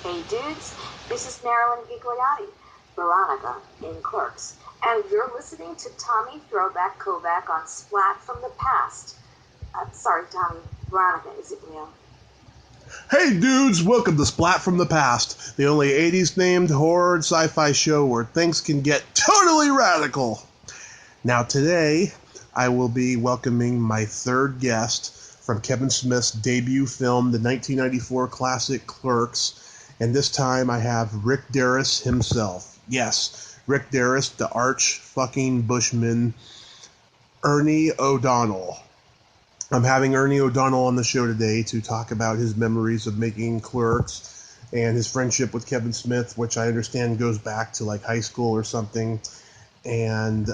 Hey dudes, this is Marilyn Gigliotti, Veronica in Clerks, and you're listening to Tommy Throwback Kovac on Splat from the Past. Sorry, Tommy, Veronica, is it real? Hey dudes, welcome to Splat from the Past, the only 80s themed horror and sci-fi show where things can get totally radical. Now today, I will be welcoming my third guest from Kevin Smith's debut film, the 1994 classic Clerks, and this time I have Rick Derris himself. Yes, Rick Derris, the arch-fucking Bushman, Ernie O Donnell. I'm having Ernie O Donnell on the show today to talk about his memories of making Clerks and his friendship with Kevin Smith, which I understand goes back to like high school or something, and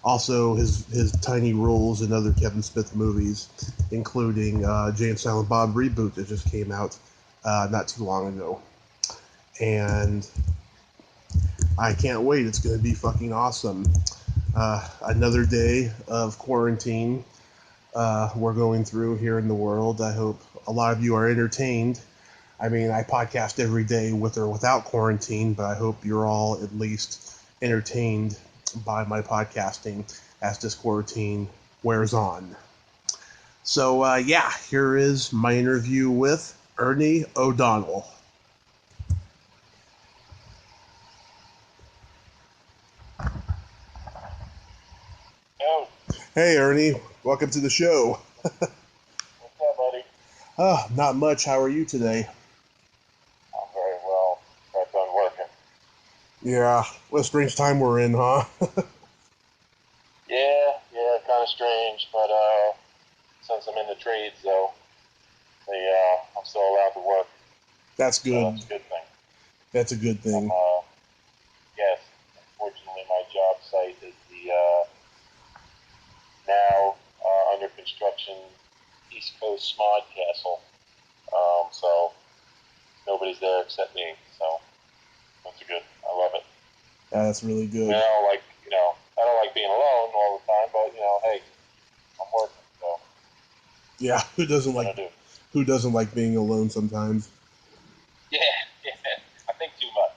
also his tiny roles in other Kevin Smith movies, including Jay and Silent Bob reboot that just came out not too long ago. And I can't wait. It's going to be fucking awesome. Another day of quarantine we're going through here in the world. I hope a lot of you are entertained. I mean, I podcast every day with or without quarantine, but I hope you're all at least entertained by my podcasting as this quarantine wears on. So, here is my interview with Ernie O Donnell. Oh. Hey, Ernie. Welcome to the show. What's up, buddy? Not much. How are you today? I'm very well. Got done working. Yeah. What a strange time we're in, huh? Yeah, kind of strange, but since I'm in the trades, though, I'm still allowed to work. That's good. So that's a good thing. That's a good thing. Yes, unfortunately, my job site is the now under construction East Coast Smod Castle. So nobody's there except me. So that's good. I love it. Yeah, that's really good. I don't like being alone all the time, but hey, I'm working. So yeah, who doesn't like being alone sometimes? Yeah. I think too much.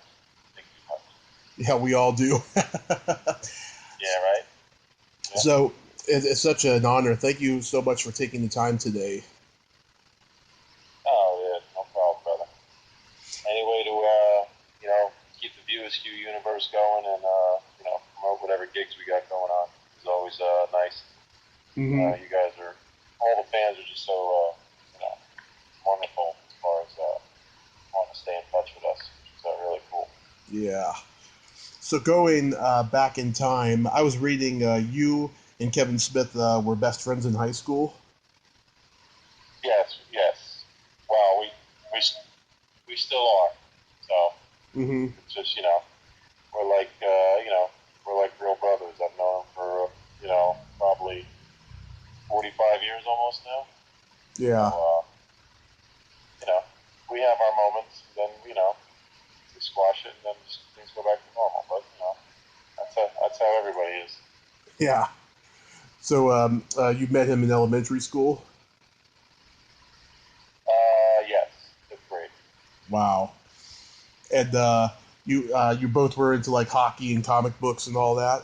Yeah, we all do. Yeah, right? Yeah. So, it's such an honor. Thank you so much for taking the time today. Oh, yeah, no problem, brother. Any way to, keep the View Askew universe going and, promote whatever gigs we got going on is always nice. Mm-hmm. You guys all the fans are just so, wonderful as far as wanting to stay in touch with us, which is really cool. Yeah. So going back in time, I was reading you and Kevin Smith were best friends in high school. Yes. Well, we still are. So It's just we're like real brothers. I've known him for probably 45 years almost now. Yeah. So, we have our moments. Then we squash it, and then things go back to normal. But that's how everybody is. Yeah. So you met him in elementary school? Yes, fifth grade. Wow. And you both were into like hockey and comic books and all that?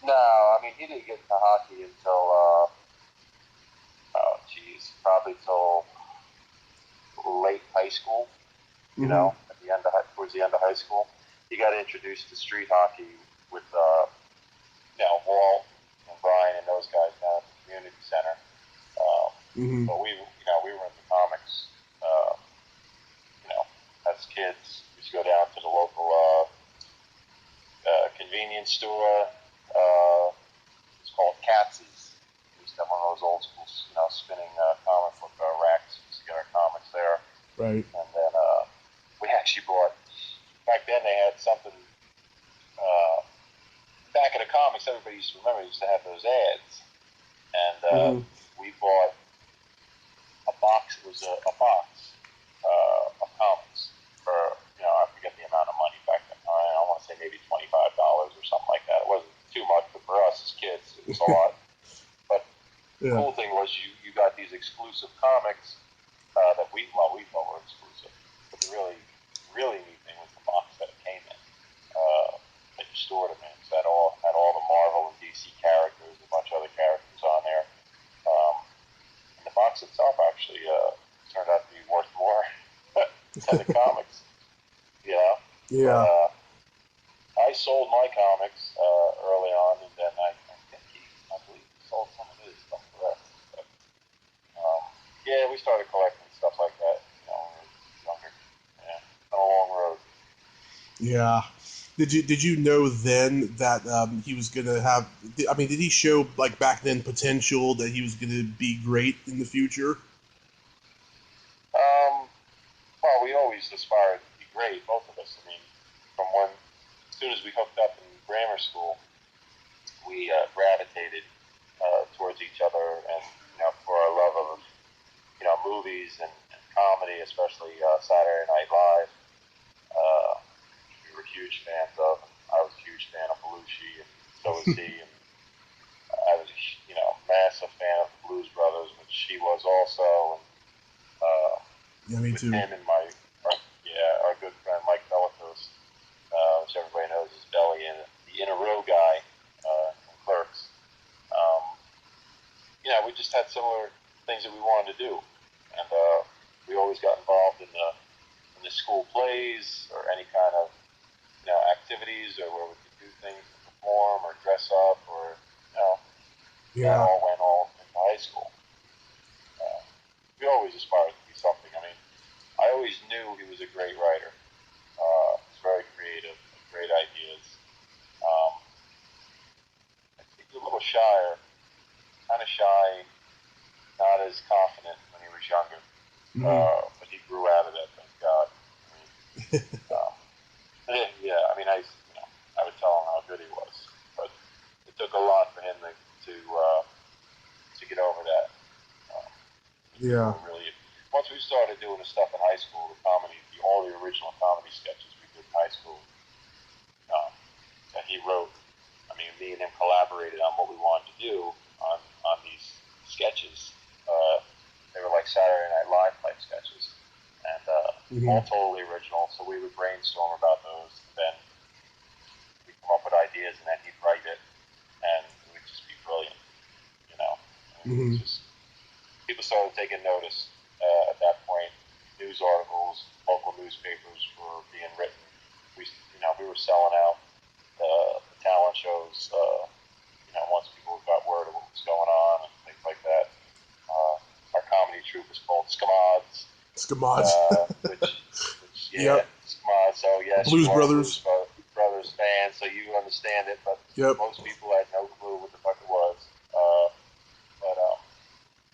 No, I mean he didn't get into hockey until probably till late high school. At the end towards the end of high school, he got introduced to street hockey with Walt and Brian and those guys down at the community center. But we were into comics. As kids, we used to go down to the local convenience store. It's called Katz's. We used to have one of those old school, spinning comic book racks. We used to get our comics there. Right. And then we actually bought. Back then, they had something. Back in the comics, everybody used to remember. Used to have those ads, and we bought a box. It was a box of comics for I forget the amount of money back then. I want to say maybe $25 or something like that. It wasn't too much, but for us as kids, it was a lot. But the cool thing was you got these exclusive comics that we thought were to the comics, you know. Yeah. But, I sold my comics early on, and then I believe he sold some of his stuff for us. But, yeah, we started collecting stuff like that, you know, when we were younger. Yeah, on a long road. Yeah. Did you know then that he was gonna have? I mean, did he show like back then potential that he was gonna be great in the future? Well, we always aspired to be great, both of us. I mean, as soon as we hooked up in grammar school, we gravitated towards each other, and you know, for our love of movies and comedy, especially Saturday Night Live. We were huge fans of. I was a huge fan of Belushi, and so was he. And I was massive fan of the Blues Brothers, which he was also. And Yeah, me with too. him and our good friend Mike Bellicose, which everybody knows is Belly, and the inner row guy from Clerks. We just had similar things that we wanted to do, and we always got involved in the school plays or any kind of activities, or where we could do things to perform or dress up, or that Yeah. all went into high school. We always aspired to be something. I mean, I always knew he was a great writer. He's very creative, great ideas. I think he's a little kind of shy, not as confident when he was younger. But he grew out of that, thank God. I mean, I would tell him how good he was, but it took a lot for him to get over that. Yeah. Really, once we started doing the stuff in high school, the comedy, all the original comedy sketches we did in high school, that he wrote. I mean, me and him collaborated on what we wanted to do on these sketches. They were like Saturday Night Live type sketches, and all totally original. So we would brainstorm about those, and then we'd come up with ideas, and then he'd write it, and it would just be brilliant, you know. People started taking notice at that point. News articles, local newspapers were being written. We were selling out the talent shows. Once people got word of what was going on and things like that. Our comedy troupe was called Scamods. Scamods. Yep. Scamods. So yes, Blues you are Brothers. a Blues Brothers fan, so you understand it. But most people had no clue what the fuck it was.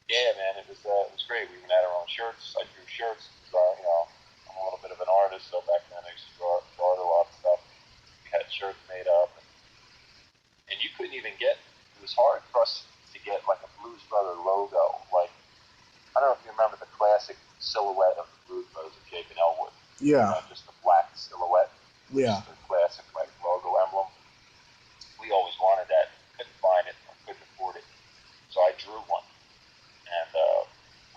Yeah, man, it was great. We even had our own shirts. I drew shirts. I'm a little bit of an artist, so back then I used to draw a lot of stuff. We had shirts made up, and you couldn't even get. It was hard for us to get like a Blues Brother logo. Like, I don't know if you remember the classic silhouette of the Blues Brothers of Jake and Elwood. Yeah. Just the black silhouette. Yeah. The classic like logo emblem. We always wanted that. Couldn't find it. Or couldn't afford it. So I drew one. And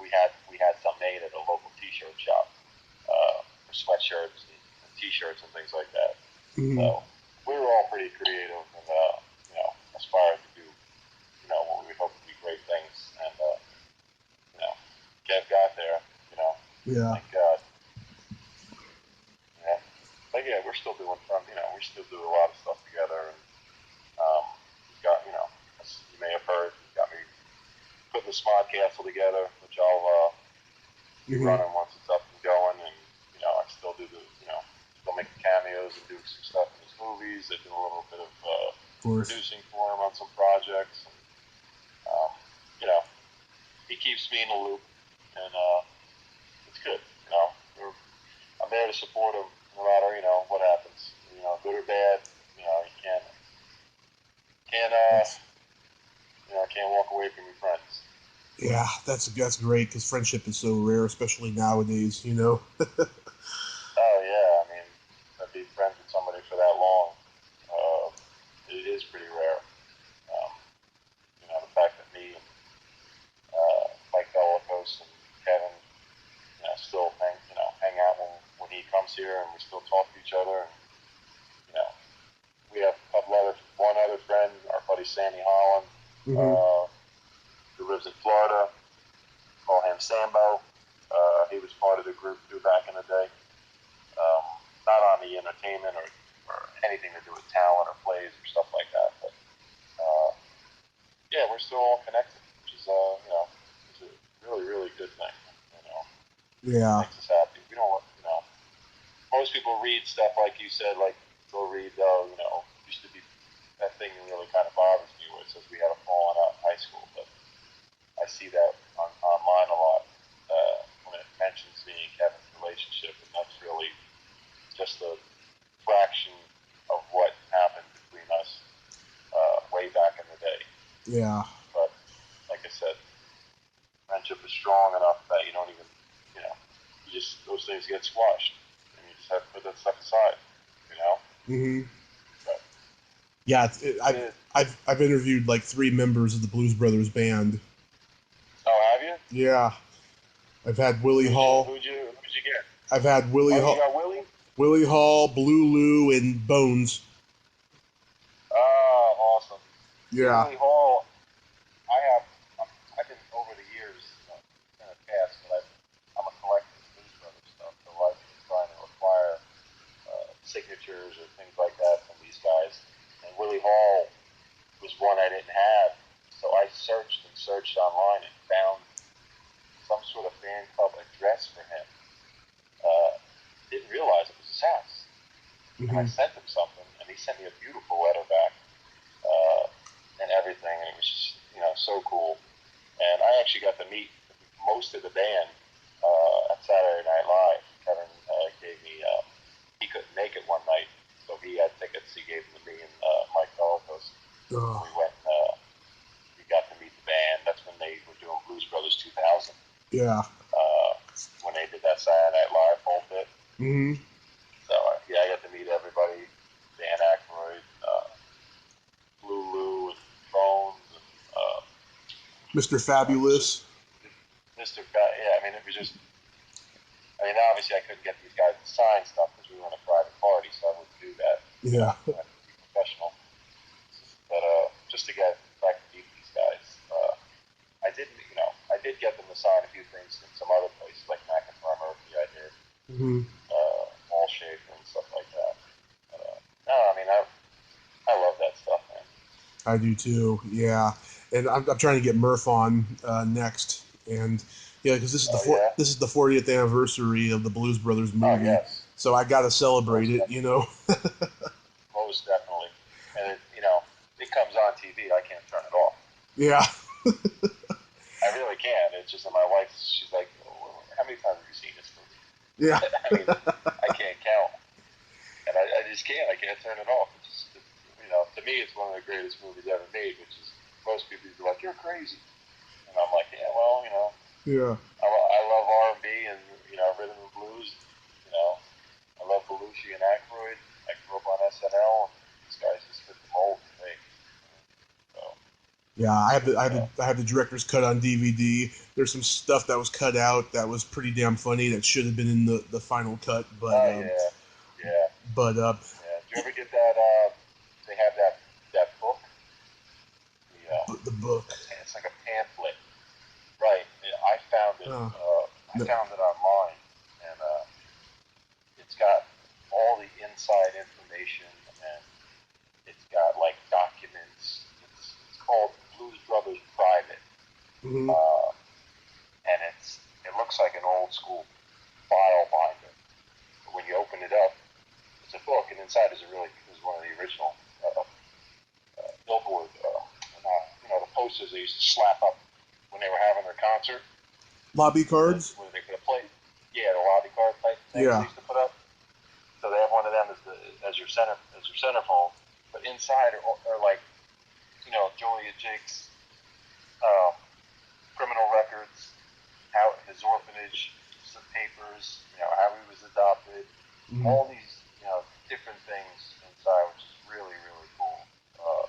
we had some made at a local T-shirt shop for sweatshirts and T-shirts and things like that. So we were all pretty creative and aspired to do what we hope to be great things. And Kev got there. Yeah. Thank God. Yeah. But yeah, we're still doing some. We still do a lot of stuff together. And we've got as you may have heard, he's got me putting the Smod Castle together, which I'll be running once it's up and going, and I still do still make cameos and do some stuff in his movies. I do a little bit of producing for him on some projects, and he keeps me in the loop, and it's good. I'm there to support him no matter what happens, good or bad. You can't walk away from your friends. Yeah, that's great because friendship is so rare, especially nowadays. Oh yeah, I mean, to be friends with somebody for that long, it is pretty rare. The fact that me and Mike Bellicose and Kevin, still hang out when he comes here, and we still talk to each other. And we have one other friend, our buddy Sandy Holland, who lives in Florida. Call him Sambo. He was part of the group too back in the day. entertainment or anything to do with talent or plays or stuff like that. But yeah, we're still all connected, which is it's a really, really good thing. Yeah. Makes us happy. We don't want, most people read stuff like you said, like they'll read, used to be that thing that really kind of bothers me where it says we had a falling out in high school, but I see that online a lot when it mentions me and Kevin's relationship, and that's really just a fraction of what happened between us way back in the day. Yeah. But like I said, friendship is strong enough that you don't even, those things get squashed, and you just have to put that stuff aside, Mm-hmm. But, yeah, I've interviewed like 3 members of the Blues Brothers band. Oh, have you? Yeah, I've had Willie Hall. Who'd you get? I've had Willie Hall. You got Willie? Willie Hall, Blue Lou, and Bones. Oh, awesome. Yeah. Willie Hall, I've been over the years, in the past, but I'm a collector of Blues Brothers stuff, so I've been trying to acquire signatures or things like that from these guys. And Willie Hall was one I didn't have, so I searched online and found some sort of fan club address for him. Didn't realize it was his house. Mm-hmm. And I sent him something, and he sent me a beautiful letter back and everything, and it was just, so cool. And I actually got to meet most of the band at Saturday Night Live. Kevin gave me, he couldn't make it one night, so he had tickets. He gave them to me and Mike Bellicos. Oh. We went, we got to meet the band. That's when they were doing Blues Brothers 2000. Yeah. When they did that Saturday Night Live whole bit. Mm-hmm. So, I got to meet everybody. Dan Aykroyd, Blue Lou, and Bones, and Mr. Fabulous. It was just, obviously I couldn't get these guys to sign stuff because we were in a private party, so I wouldn't do that. Yeah. I had to be professional. But just to get back to meet these guys, I did get them to sign a few things in some other places, like McIntyre Murphy I did, Mm-hmm. All Schaefer and stuff like that. But, I love that stuff, man. I do too. Yeah, and I'm trying to get Murph on next, and because this is this is the 40th anniversary of the Blues Brothers movie, yes. So I got to celebrate it, Most definitely, and it comes on TV. I can't turn it off. Yeah. I really can't. It's just that my wife, she's like, oh, how many times have you seen this movie? Yeah. I can't count. And I just can't. I can't turn it off. It's just, to me, it's one of the greatest movies ever made, which is most people are like, you're crazy. And I'm like, yeah, well, Yeah. I love R&B and, rhythm and blues. I love Belushi and Aykroyd. I grew up on SNL, and these guys just fit the mold for me. So. Yeah, I have the director's cut on DVD. There's some stuff that was cut out that was pretty damn funny that should have been in the final cut. But yeah. But Did you ever get that? They have that book. The book. It's like a pamphlet, right? I found it. I found it online, and it's got all the inside information, and it's got like documents. It's called Blues Brothers Private, Mm-hmm. and it looks like an old school file binder. But when you open it up, it's a book, and inside is one of the original billboard, the posters they used to slap up when they were having their concert. Lobby cards. Where they could have played. Yeah, the lobby card type things they used to put up. So they have one of them as your centerfold, but inside are like, Julia Jake's criminal records, how his orphanage, some papers, how he was adopted, all these, different things inside, which is really, really cool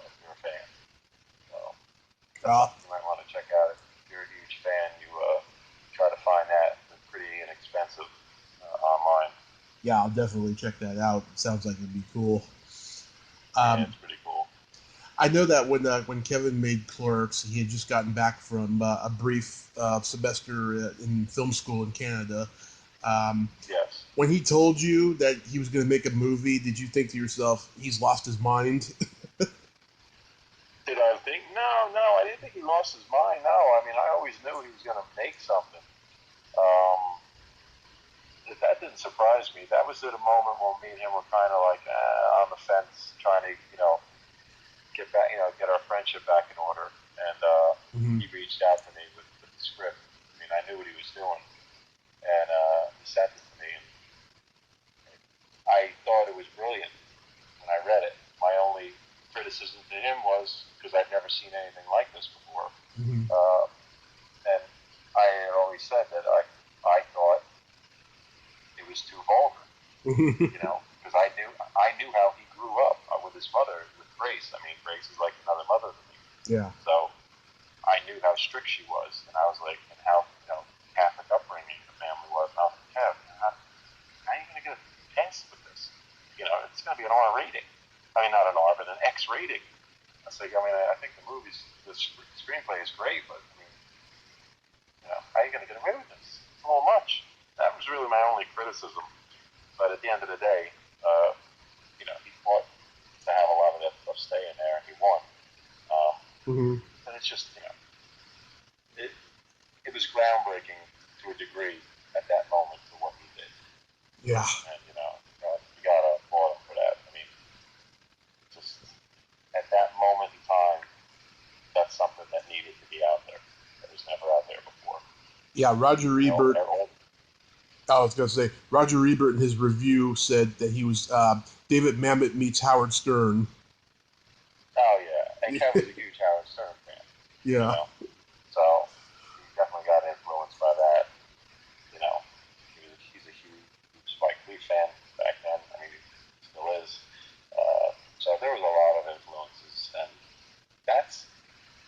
if you're a fan. So you might want to check out. If you're a huge fan, you try to find that. It's pretty inexpensive online. Yeah, I'll definitely check that out. It sounds like it'd be cool. Yeah, it's pretty cool. I know that when Kevin made Clerks, he had just gotten back from a brief semester in film school in Canada. Yes. when he told you that he was going to make a movie, did you think to yourself, he's lost his mind? Did I think? No, I didn't think he lost his mind. No, I mean, I always knew he was going to make something. That didn't surprise me. That was at a moment when me and him were kind of like on the fence, trying to, get back, get our friendship back in order. And he reached out to me with the script. I mean, I knew what he was doing, and he sent it to me. And I thought it was brilliant when I read it. My only criticism to him was because I'd never seen anything like this before, and I had always said that I thought it was too vulgar, because I knew how he grew up with his mother, with Grace. I mean, Grace is like another mother to me. Yeah. So I knew how strict she was, and I was like, and how Catholic upbringing the family was. And I was like, Kev, how are you going to get a pass with this? It's going to be an R rating. I mean, not an R, but an X rating. I was like, I think the screenplay is great, but I mean, how are you going to get away with this? It's a little much. That was really my only criticism. But at the end of the day, he fought to have a lot of that stuff stay in there, and he won. And it's just, it was groundbreaking to a degree at that moment for what he did. Yeah. And, you got to applaud him for that. I mean, just at that moment in time, that's something that needed to be out there. That was never out there before. Yeah, Roger Ebert. I was going to say, Roger Ebert in his review said that he was David Mamet meets Howard Stern. Oh, yeah. And Kev was a huge Howard Stern fan. Yeah. So he definitely got influenced by that. He's a huge Spike Lee fan back then. I mean, he still is. So there was a lot of influences. And that's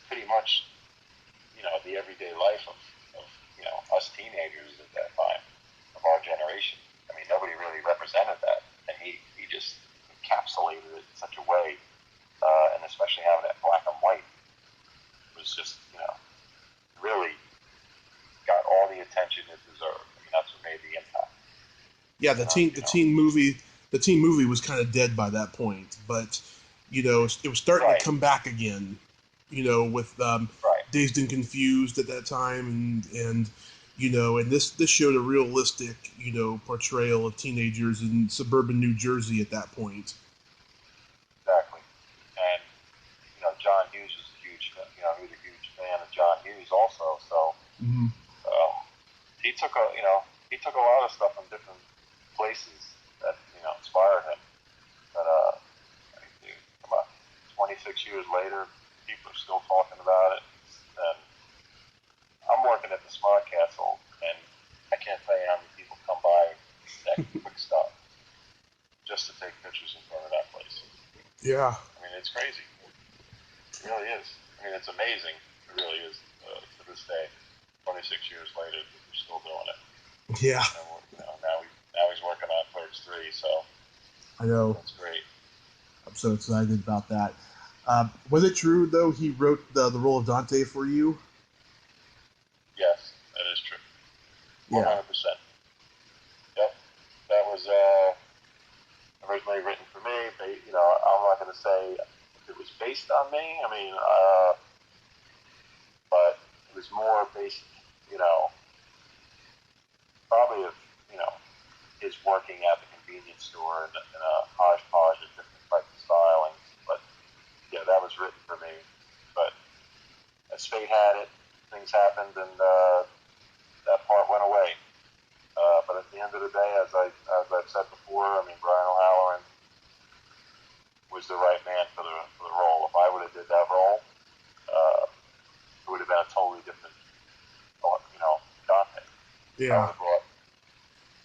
pretty much, the everyday life of us teenagers at that time, of our generation. I mean, nobody really represented that, and he just encapsulated it in such a way, and especially having it black and white was just, really got all the attention it deserved. I mean, that's what made the impact. Yeah, the teen movie was kind of dead by that point, but it was starting to come back again. With Dazed and Confused at that time, and this showed a realistic, portrayal of teenagers in suburban New Jersey at that point. Exactly. And, John Hughes was he was a huge fan of John Hughes also, so he took a lot of stuff from different places that, inspired him. But, 26 years later, people are still talking about it, and I'm working at the Smart Castle, and I can't tell you how many people come by that quick stop just to take pictures in front of that place. Yeah. I mean, it's crazy. It really is. I mean, it's amazing. It really is. To this day, 26 years later, we're still doing it. Yeah. And now he's working on Clerks 3, so I know. that's great. I'm so excited about that. Was it true, though, he wrote the role of Dante for you? Yes, that is true. 100%. Yeah. Yep. That was originally written for me. I'm not going to say if it was based on me. I mean, but it was more based, probably of, his working at the convenience store in a hodgepodge of different types of stylings. But yeah, that was written for me. But as fate had it, things happened, and that part went away. But at the end of the day, as I've said before, I mean, Brian O'Halloran was the right man for the role. If I would have did that role, it would have been a totally different, Dante. Yeah. I would have brought,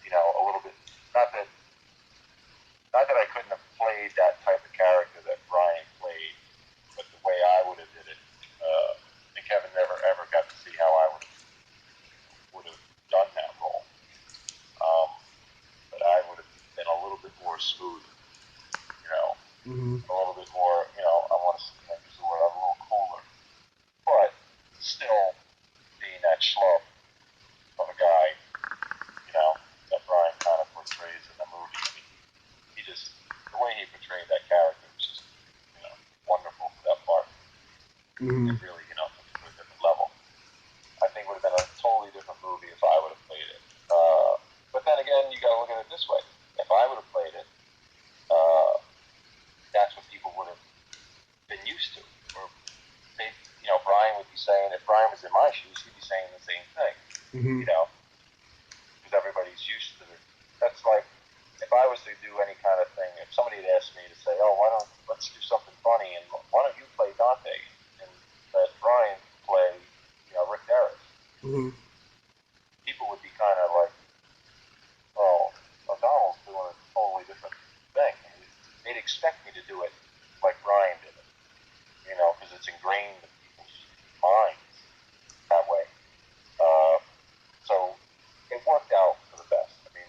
a little bit. Not that I couldn't have played that type of character that Brian played, but the way I would have did it, and Kevin never ever got to see how I would have done that role. But I would have been a little bit more smooth, a little bit more, I want to use the word, a little cooler, but still being that schlub of a guy, that Brian kind of portrayed Mm-hmm. It really, took it to a different level. I think it would have been a totally different movie if I would have played it. But then again, you got to look at it this way. If I would have played it, that's what people would have been used to. Or they, Brian would be saying, if Brian was in my shoes, he'd be saying the same thing. Mm-hmm. Because everybody's used to it. That's like, if I was to do any kind of thing, if somebody had asked me to say, oh, let's do something funny, and why don't you play Dante, and let Brian play, Rick Derris, Mm-hmm. people would be kind of like, well, O'Donnell's doing a totally different thing. They'd expect me to do it like Brian did it, because it's ingrained in people's minds that way. So it worked out for the best. I mean,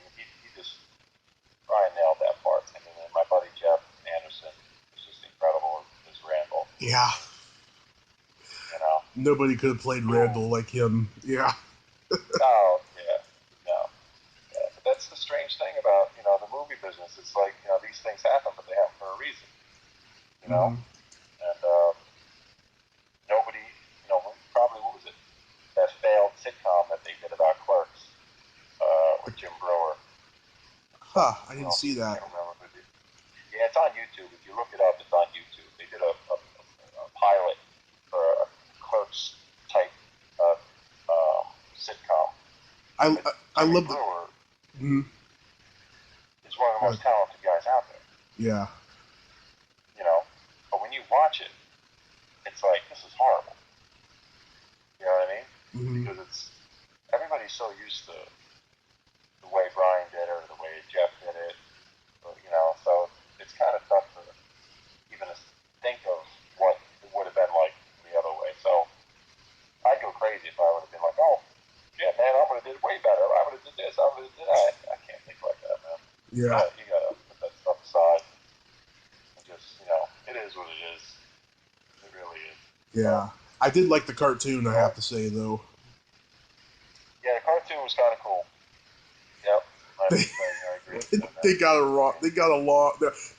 Brian nailed that part. I mean, and my buddy Jeff Anderson was just incredible as Randall. Yeah. Nobody could have played Randall like him. Yeah. Oh, yeah. No. Yeah. But that's the strange thing about, the movie business. It's like, these things happen, but they happen for a reason. Mm-hmm. And nobody, probably, what was it? That failed sitcom that they did about Clerks with Jim Brewer. Huh, I didn't see that. I can't remember who did. Yeah, it's on YouTube. If you look it up, it's on YouTube. They did a pilot for a Clerks type sitcom. I love the. Brewer Mm-hmm. is one of the most talented guys out there. Yeah. But when you watch it, it's like, this is horrible. You know what I mean? Mm-hmm. Because everybody's so used to the way Brian did it or the way Jeff did it, so it's kind of tough to even think of what it would have been like the other way. So I'd go crazy if I would have been like, oh, yeah, man, I would have did way better. I would have did this. I would have did that. I can't think like that, man. Yeah. You gotta put that stuff aside and just, it is what it is. It really is. Yeah. I did like the cartoon, I have to say, though. Yeah, the cartoon was kind of cool. Yep. I agree with that. They got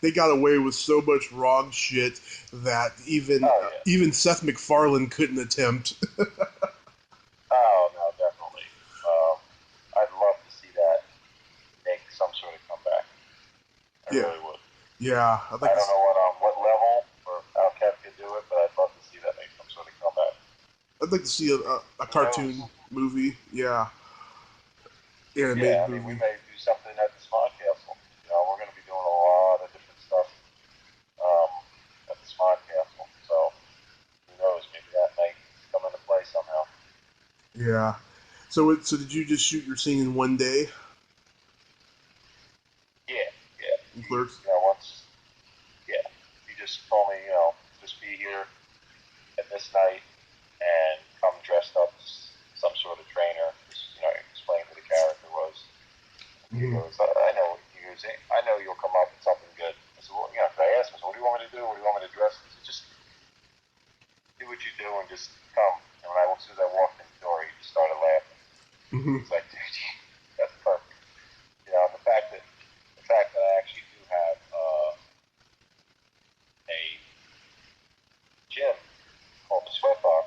They got away with so much wrong shit that even Seth MacFarlane couldn't attempt. Oh, no, definitely. I'd love to see that make some sort of comeback. I really would. Yeah. I don't know what level or how Kev could do it, but I'd love to see that make some sort of comeback. I'd like to see a cartoon movie. Yeah. Animated Yeah, I mean, movie. we may do something at the Smart Castle. We're going to be doing a lot of different stuff at the Smart Castle. So, who knows? Maybe that might come into play somehow. Yeah. So did you just shoot your scene in one day? Yeah. In Clerks? He just told me, just be here at this night and come dressed up as some sort of trainer. Just, explain who the character was. He goes, I know. He goes, I know you'll come up with something good. I said, well, I asked him, so what do you want me to do? What do you want me to dress? He said, just do what you do and just come. And as soon as I walked in the door, he just started laughing. Mm-hmm. He's like, dude, that's perfect. The fact that I actually do have a gym called the Sweatbox.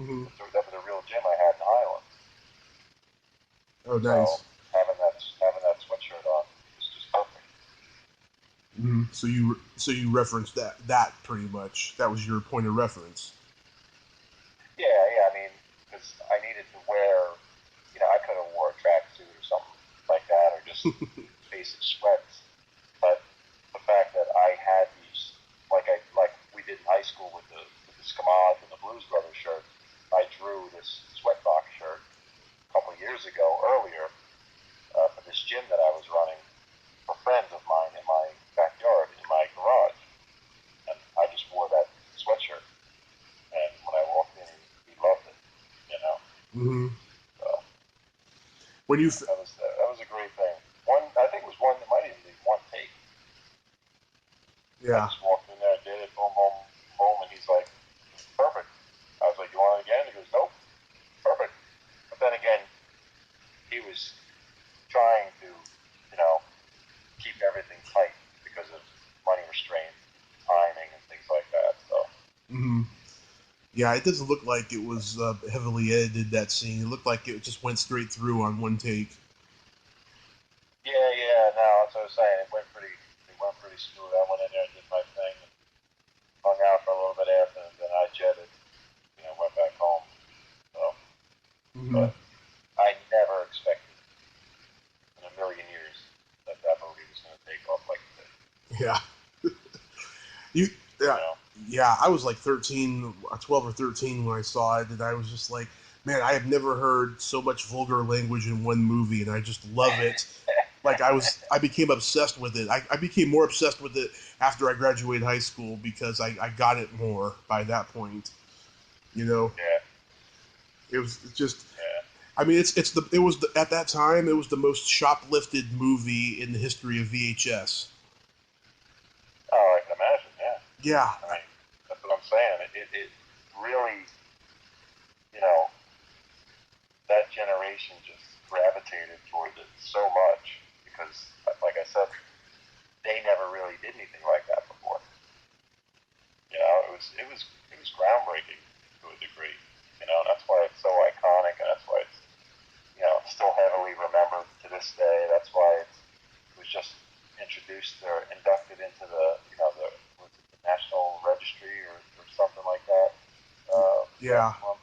Mm-hmm. That was a real gym I had in the Highlands. Oh, nice. So having that sweatshirt on was just perfect. Mm-hmm. So you referenced that pretty much. That was your point of reference. Yeah. I mean, because I needed to wear, I could have wore a tracksuit or something like that, or just basic sweats. But the fact that I had these, like we did in high school with the Skamaj and the Blues Brothers shirt, I drew this Sweatbox shirt a couple of years ago, earlier, for this gym that I was running for friends of mine in my backyard, in my garage. And I just wore that sweatshirt. And when I walked in, he loved it, Mm-hmm. So When you that was a great thing. I think it was it might even be one take. Yeah. I just walked in there, did it, boom, boom, boom, and he's like, perfect. I was like, you want it again? He goes, nope, perfect. But then again, he was trying to, keep everything tight because of money restraints, timing, and things like that. So. Mm-hmm. Yeah, it doesn't look like it was heavily edited, that scene. It looked like it just went straight through on one take. Yeah, no, that's what I was saying. It went pretty smooth. I went in there and did my thing, and hung out for a little bit after, and then I jetted, went back home. So, Mm-hmm. but I never expected in a million years that movie was going to take off like it did. Yeah. Yeah, yeah, I was like 13, 12 or 13 when I saw it, and I was just like, man, I have never heard so much vulgar language in one movie, and I just love it. Like, I became obsessed with it. I became more obsessed with it after I graduated high school because I got it more by that point. Yeah. It was just, Yeah. I mean, at that time, it was the most shoplifted movie in the history of VHS. Oh, I can imagine. Yeah. Yeah. I mean, that's what I'm saying. It really, you know, that generation just gravitated towards it so much because, like I said, they never really did anything like that before. It was groundbreaking to a degree. That's why it's so iconic, and that's why it's still heavily remembered to this day. That's why it was just introduced or inducted into the National Registry or something like that. Yeah. One.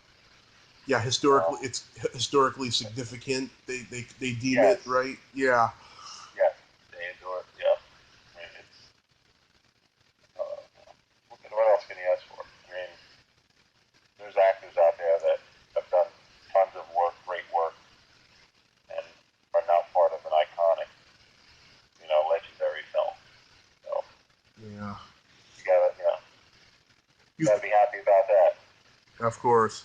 Yeah, it's historically significant. They deem Yes. it, right? Yeah. Yes, they endure it. Yeah. I mean, it's what else can you ask for? I mean, there's actors out there that have done tons of work, great work, and are now part of an iconic, legendary film. So Yeah. You gotta be happy about that. Of course.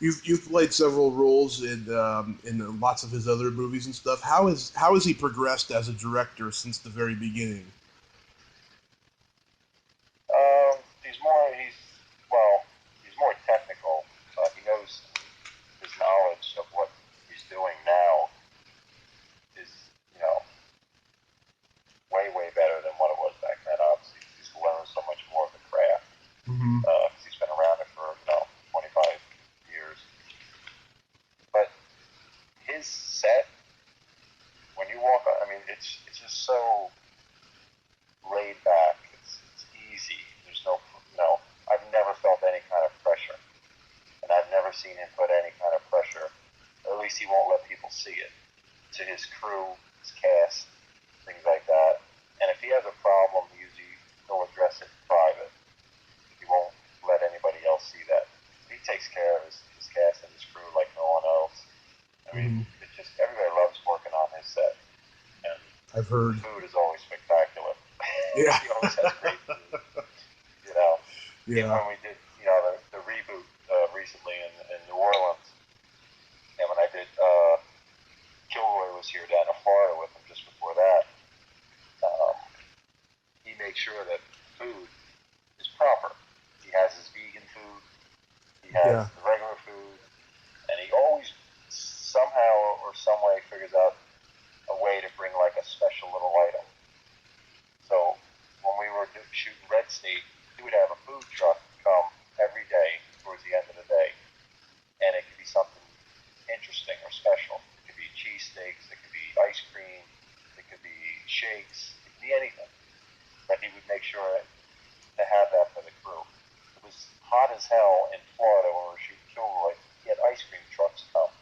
You've played several roles in lots of his other movies and stuff. How has he progressed as a director since the very beginning? He's more technical. He knows his knowledge of what he's doing now is, you know, way better than what it was back then. Obviously, he's learned so much more of the craft. Mm-hmm. He's been around it for 25 years. But his set, when you walk on, I mean, it's just so laid back. It's easy. There's I've never felt any kind of pressure, and I've never seen him put any kind of pressure. Or at least he won't let people see it to his crew, his cast, things like that. And if he has a problem, usually he'll address it in private. He won't let anybody else see that. He takes care of his cast and his crew like no one else. I mean, it's just everybody loves working on his set. And I've heard. The food is always spectacular. Yeah. He always has great food. Yeah. Even when we did, the reboot recently in New Orleans, and when I did, Kilroy was here down in Florida with him just before that. He made sure that food is proper. He has his vegan food. He has the regular food, and he always somehow or some way figures out a way to bring like a special little item. So when we were shooting Red State, he would have a food truck come every day towards the end of the day, and it could be something interesting or special. It could be cheesesteaks, it could be ice cream, it could be shakes, it could be anything. But he would make sure to have that for the crew. It was hot as hell in Florida when we were shooting Kilroy. He had ice cream trucks come,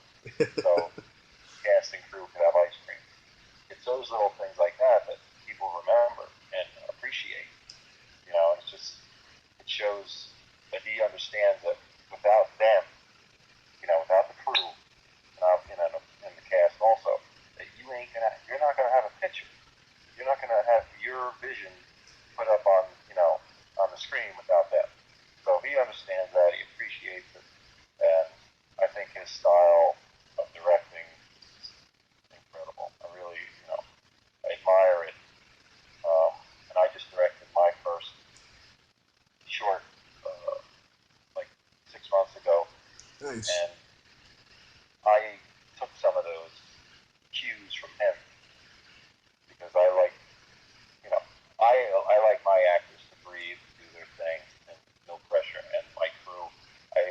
so cast and crew could have ice cream. It's those little things like that that people remember and appreciate. It shows that he understands that without them, without the crew, and the cast also, that you're not gonna have a picture. You're not gonna have your vision put up on the screen without them. So he understands that, he appreciates it, and I think his style of directing is incredible. I really, I admire it. And I just directed my first short, like 6 months ago. Nice. And I took some of those cues from him because I like, I like my actors to breathe, do their thing, and no pressure. And my crew, I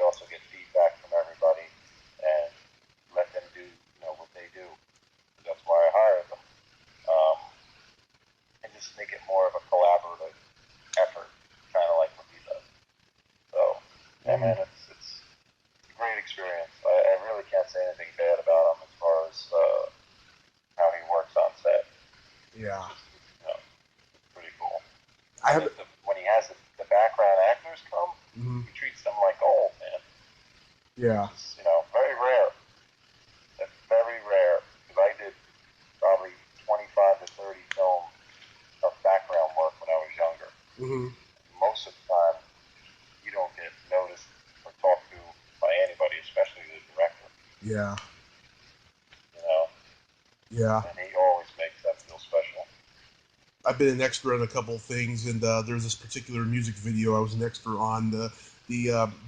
man, it's a great experience. I really can't say anything bad about him as far as how he works on set. Yeah. It's just, pretty cool. I have when he has the background actors come, he treats them like gold, man. Yeah. It's, very rare. It's very rare. Because I did probably 25 to 30 films of background work when I was younger. Mm-hmm. Most of the time, you don't get noticed or talked to by anybody, especially the director. Yeah. Yeah. And he always makes them feel special. I've been an extra in a couple of things, and there's this particular music video I was an extra on. The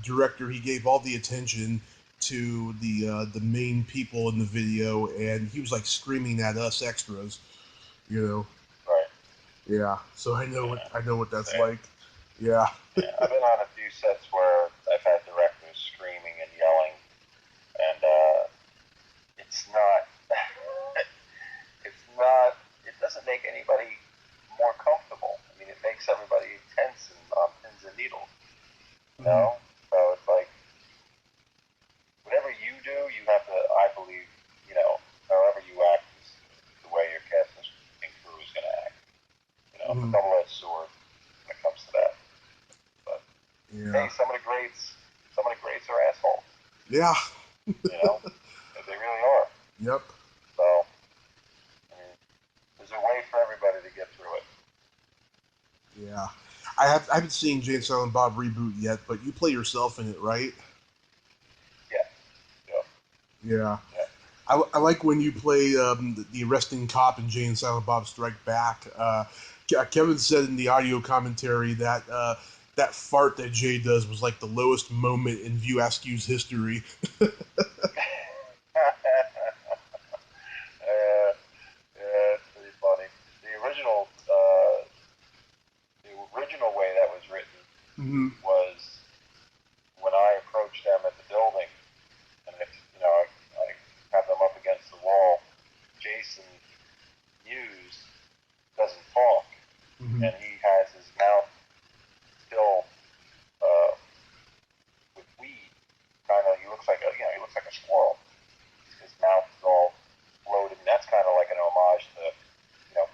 director, he gave all the attention to the main people in the video, and he was like screaming at us extras, Right. Yeah. So I know what that's like. Yeah. Yeah. I've been on a few sets where I've had directors screaming and yelling, and it's not. It doesn't make anybody more comfortable. I mean, it makes everybody tense and on pins and needles. So it's like whatever you do, you have to. I believe, however you act is the way your cast and crew is going to act. It's a double-edged sword when it comes to that. But hey, some of the greats are assholes. Yeah. They really are. Yep. So, there's a way for everybody to get through it. Yeah. I haven't seen Jay and Silent Bob reboot yet, but you play yourself in it, right? Yeah. I like when you play the arresting cop in Jay and Silent Bob Strike Back. Kevin said in the audio commentary that that fart that Jay does was like the lowest moment in View Askew's history. It's pretty funny. The original way that was written was when I approached them at the building, and I have them up against the wall. Jason Mewes doesn't talk, and he has his mouth still with weed. He looks like a squirrel. His mouth is all bloated, and that's kind of like an homage to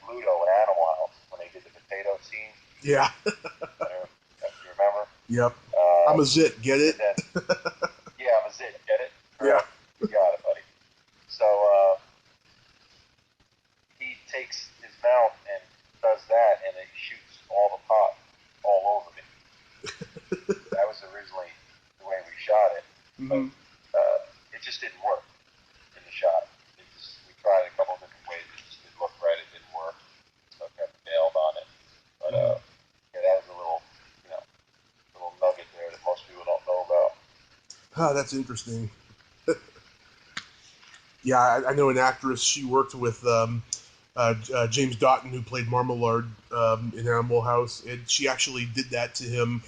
Bluto in Animal House when they did the potato scene. Yeah. You remember? Yep. I'm a zit, get it? Yeah, I'm a zit, get it? Yeah. You got it, buddy. So, he takes his mouth and does that, and it shoots all the pot all over me. That was originally the way we shot it. But it just didn't work in the shot. We tried a couple different ways. It just didn't look right. It didn't work. So I kept bailed on it. But that was a little nugget there that most people don't know about. Oh, that's interesting. Yeah, I know an actress. She worked with James Doughton, who played Marmalade in Animal House, and she actually did that to him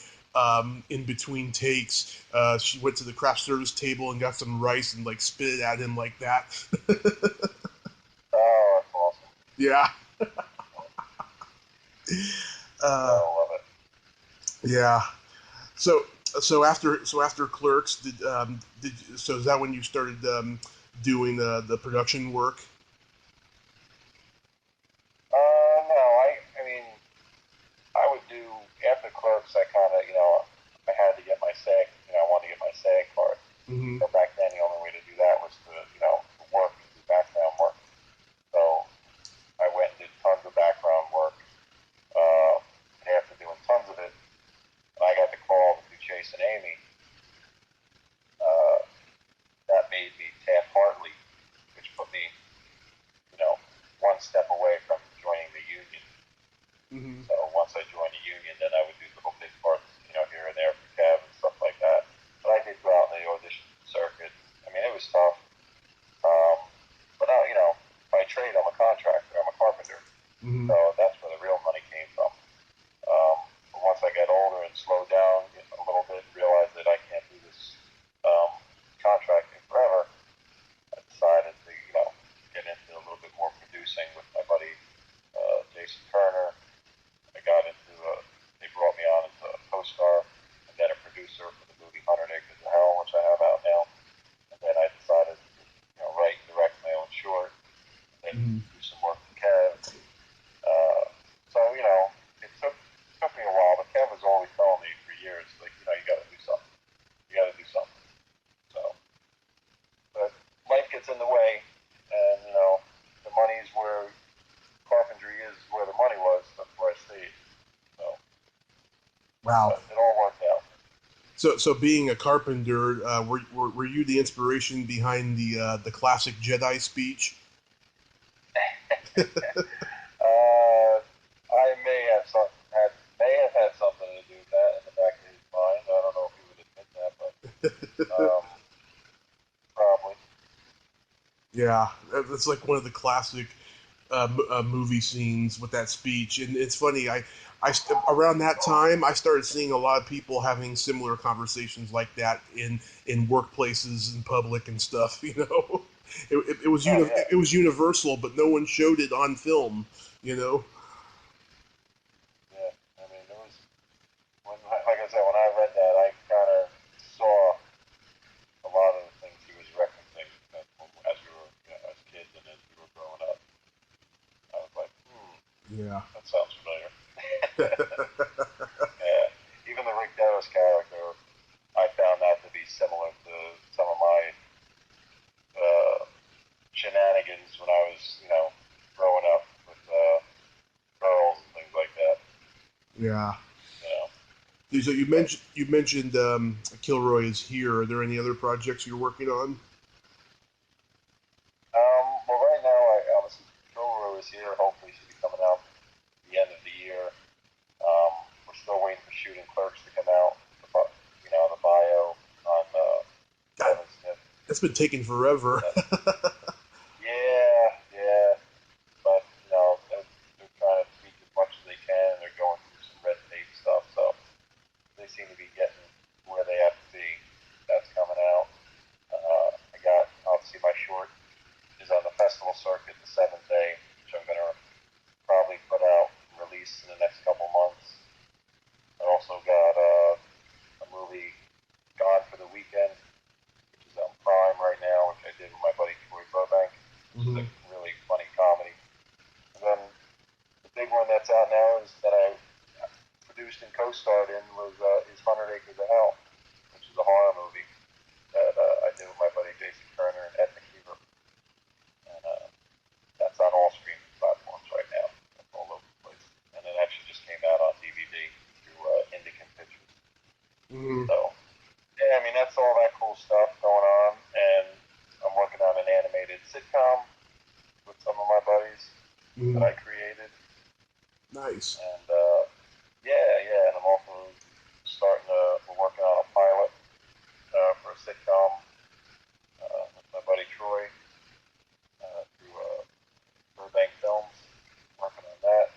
in between takes. She went to the craft service table and got some rice and spit it at him like that. Oh, that's awesome. Yeah. I love it. Yeah. So after Clerks, so is that when you started doing the production work? No, I mean, I would do after Clerks. I kind of, I had to get my SAG. I wanted to get my SAG card. Mm-hmm. So back then, the only way to do that was to, work, do background work. So I went and did tons of background work. After doing tons of it, I got the call to do Chase and Amy. That made me Taft Hartley, which put me, one step away from joining the union. Mm-hmm. So once I joined the union, then I would do little bit parts, here and there for Kev and stuff like that. But I did go out in the audition circuit. I mean, it was tough. But by trade, I'm a contractor. I'm a carpenter. Mm-hmm. So that's where the real money came from. But once I got older and slowed down a little bit, realized that I can't do this contracting forever, I decided to, get into a little bit more producing with my buddy Jason Turner. I got into they brought me on as a co-star and then a producer for the movie 100 Wow. But it all worked out. So being a carpenter, were you the inspiration behind the classic Jedi speech? I may have had something to do with that in the back of his mind. I don't know if he would admit that, but probably. Yeah, that's like one of the classic movie scenes with that speech, and it's funny. Around that time, I started seeing a lot of people having similar conversations like that in workplaces and public and stuff. You know, it was Oh yeah. it was universal, but no one showed it on film. You know. Yeah. I mean, it was like I said, when I read that, I kind of saw a lot of the things he was referencing as we were, as kids and as we were growing up. I was like, Yeah. that sounds familiar. Yeah. Even the Rick Derris character, I found that to be similar to some of my shenanigans when I was, growing up with girls and things like that. Yeah. You know. So you mentioned Kilroy is here. Are there any other projects you're working on? Well, right now, obviously, Kovac is here. Hopefully, she'll be coming out at the end of the year. We're still waiting for shooting Clerks to come out. The bio on God, Kevin Smith. that's been taking forever. Yeah. But, they're trying to tweak as much as they can. They're going through some red tape stuff, so they seem to be getting where they have to be. That's coming out. I got, obviously, my short is on the festival circuit the 7th day, which I'm going to probably put out and release in the next couple months. I also got a movie, Gone for the Weekend, which is on Prime right now, which I did with my buddy Throwback, which is a really funny comedy. And then the big one that's out now is that I produced and co-starred in is 100 Acres of Hell, which is a horror movie that I did with my buddy Jason Turner and Ed McKeever. And that's on all streaming platforms right now. That's all over the place. And it actually just came out on DVD through Indican Pictures. So, yeah, I mean, that's all that cool stuff going on. And I'm working on an animated sitcom with some of my buddies that I created. Nice. And, and I'm also we're working on a pilot for a sitcom with my buddy Troy through Throwback Films, working on that.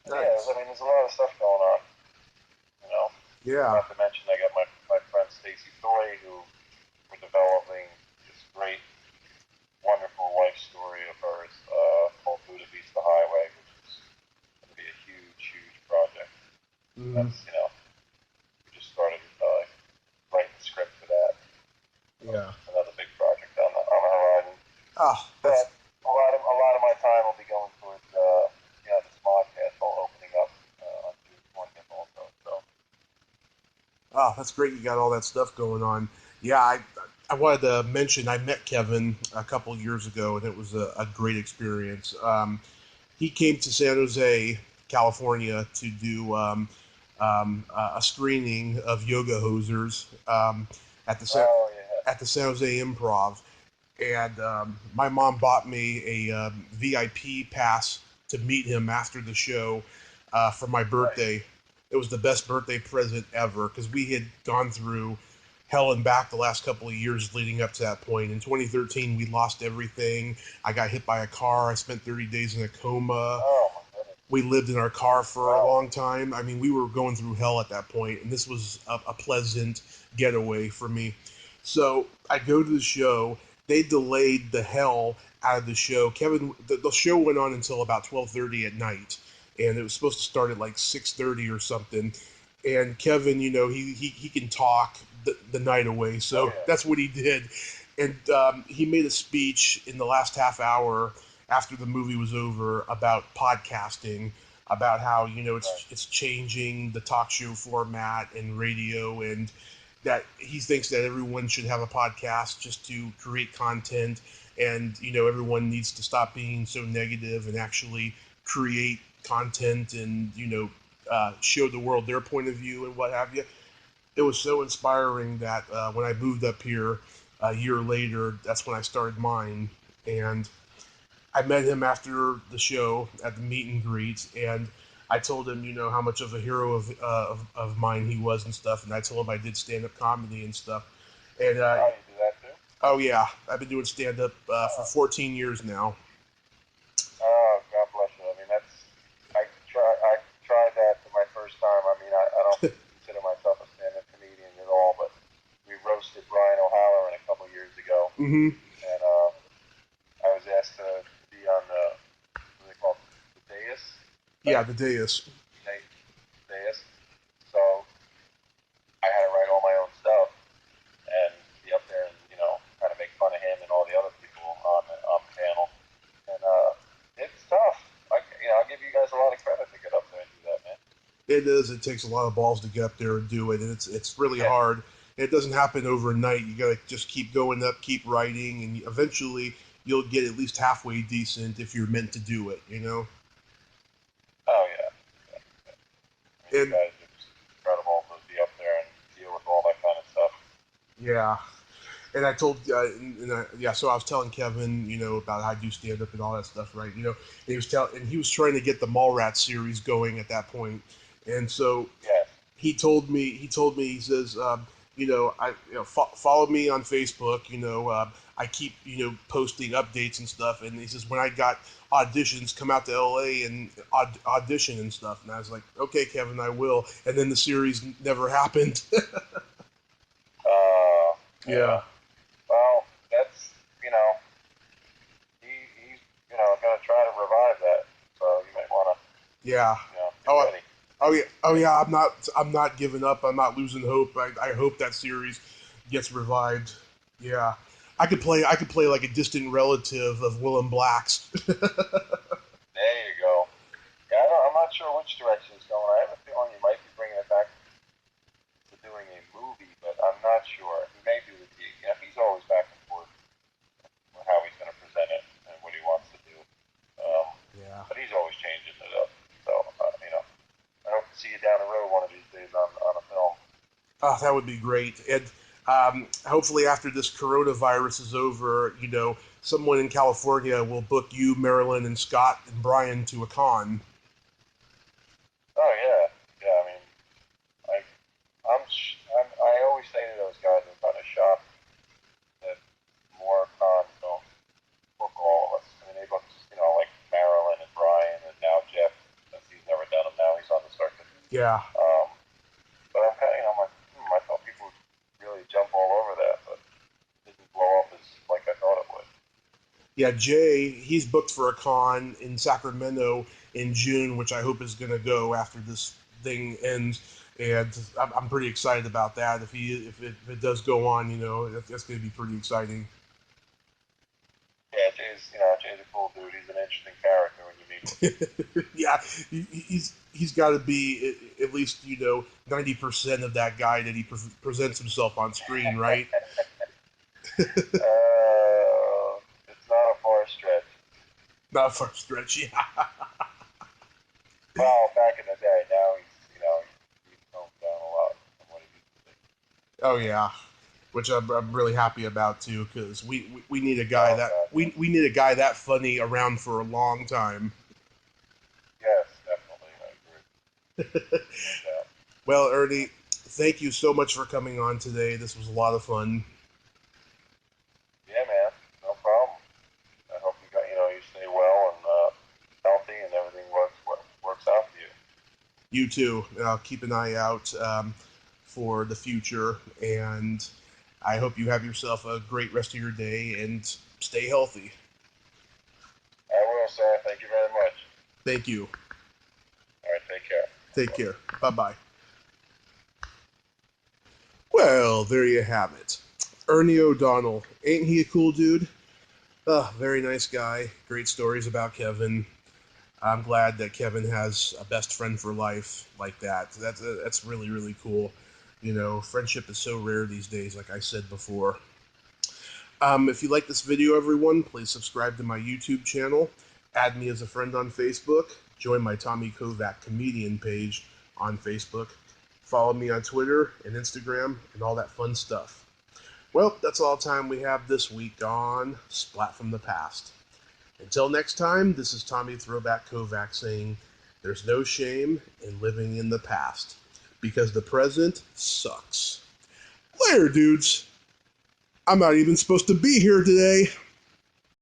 Nice. Yeah, I mean, there's a lot of stuff going on, Yeah. Not to mention, I got my friend Stacy Thoy, who we're developing this great, wonderful life story of hers called Buddha Beats the Highway, which is going to be a huge, huge project. That's, we just started writing the script for that. Yeah. Another big project on the horizon. Ah, that's. But a lot of my time will be going towards this podcast all opening up on June 20th also. So. Oh, that's great. You got all that stuff going on. Yeah, I wanted to mention I met Kevin a couple years ago, and it was a great experience. He came to San Jose, California, to do a screening of Yoga Hosers at the San Jose Improv, and my mom bought me a VIP pass to meet him after the show for my birthday. It was the best birthday present ever because we had gone through hell and back the last couple of years leading up to that point. In 2013, we lost everything. I got hit by a car. I spent 30 days in a coma. We lived in our car for a long time. I mean, we were going through hell at that point, and this was a pleasant getaway for me. So I go to the show. They delayed the hell out of the show. Kevin, the show went on until about 12:30 at night, and it was supposed to start at like 6:30 or something. And Kevin, he can talk the night away, so that's what he did. And he made a speech in the last half hour after the movie was over about podcasting, about how it's changing the talk show format and radio, and that he thinks that everyone should have a podcast just to create content, and everyone needs to stop being so negative and actually create content and show the world their point of view and what have you. It was so inspiring that when I moved up here a year later, that's when I started mine. And I met him after the show at the meet and greet, and I told him, how much of a hero of mine he was and stuff. And I told him I did stand-up comedy and stuff. And you do that too? oh yeah, I've been doing stand-up for 14 years now. Oh, God bless you. I mean, I tried that for my first time. I mean, I don't consider myself a stand-up comedian at all, but we roasted Brian O'Halloran a couple years ago. Mm-hmm. And I was asked to be on what do they call it? The dais? Yeah, the dais. Dais. So I had to write all my own stuff and be up there and, kind of make fun of him and all the other people on the panel. And it's tough. I'll give you guys a lot of credit to get up there and do that, man. It is. It takes a lot of balls to get up there and do it, and it's really hard. It doesn't happen overnight. You gotta just keep going up, keep writing, and eventually you'll get at least halfway decent if you're meant to do it. Oh yeah. I mean, And you guys are just incredible to be up there and deal with all that kind of stuff. yeah. And I told, so I was telling Kevin, about how I do stand up and all that stuff, right? And he was trying to get the Mallrats series going at that point, and so he told me, he says, follow me on Facebook, I keep, posting updates and stuff, and he says when I got auditions, come out to LA and audition and stuff, and I was like, okay, Kevin, I will, and then the series never happened. Yeah. Well, that's, he's, going to try to revive that. So you might want to, Yeah. get ready. Oh yeah. I'm not giving up. I'm not losing hope. I hope that series gets revived. Yeah. I could play like a distant relative of Willem Black's. There you go. Yeah, I'm not sure which direction it's going. I have a feeling you might be bringing it back to doing a movie, but I'm not sure. He may do the he's always back and forth with how he's going to present it and what he wants to do. Yeah. But he's always changing it up. So, I hope to see you down the road one of these days on a film. Oh, that would be great. And hopefully after this coronavirus is over, someone in California will book you, Marilyn, and Scott and Brian to a con. Oh yeah. I mean, I always say to those guys, I'm kind of shocked that more cons don't book all of us. I mean, they book, like Marilyn and Brian and now Jeff, since he's never done them now, he's on the circuit. Yeah. But I'm like, I thought people would really jump all over that, but it didn't blow up as like I thought it would. Yeah, Jay, he's booked for a con in Sacramento in June, which I hope is going to go after this thing ends. And I'm pretty excited about that. If it does go on, that's going to be pretty exciting. Yeah, Jay's a cool dude. He's an interesting character when you meet him. Yeah, he's got to be at least 90% of that guy that he presents himself on screen, right? It's not a far stretch. Not a far stretch, yeah. Well, back in the day, now he's toned down a lot from what he used to be. Oh yeah, which I'm really happy about too, because we need a guy we need a guy that funny around for a long time. Yes, definitely, I agree. Well, Ernie, thank you so much for coming on today. This was a lot of fun. Yeah, man, no problem. I hope you stay well and healthy and everything works out for you. You too. I'll keep an eye out for the future, and I hope you have yourself a great rest of your day and stay healthy. I will, sir. Thank you very much. Thank you. All right, take care. Take care. Bye-bye. Well, there you have it. Ernie O Donnell. Ain't he a cool dude? Very nice guy. Great stories about Kevin. I'm glad that Kevin has a best friend for life like that. That's really, really cool. Friendship is so rare these days, like I said before. If you like this video, everyone, please subscribe to my YouTube channel. Add me as a friend on Facebook. Join my Tommy Kovac comedian page on Facebook. Follow me on Twitter and Instagram and all that fun stuff. Well, that's all the time we have this week on Splat from the Past. Until next time, this is Tommy Throwback Kovac saying, there's no shame in living in the past, because the present sucks. Later, dudes. I'm not even supposed to be here today.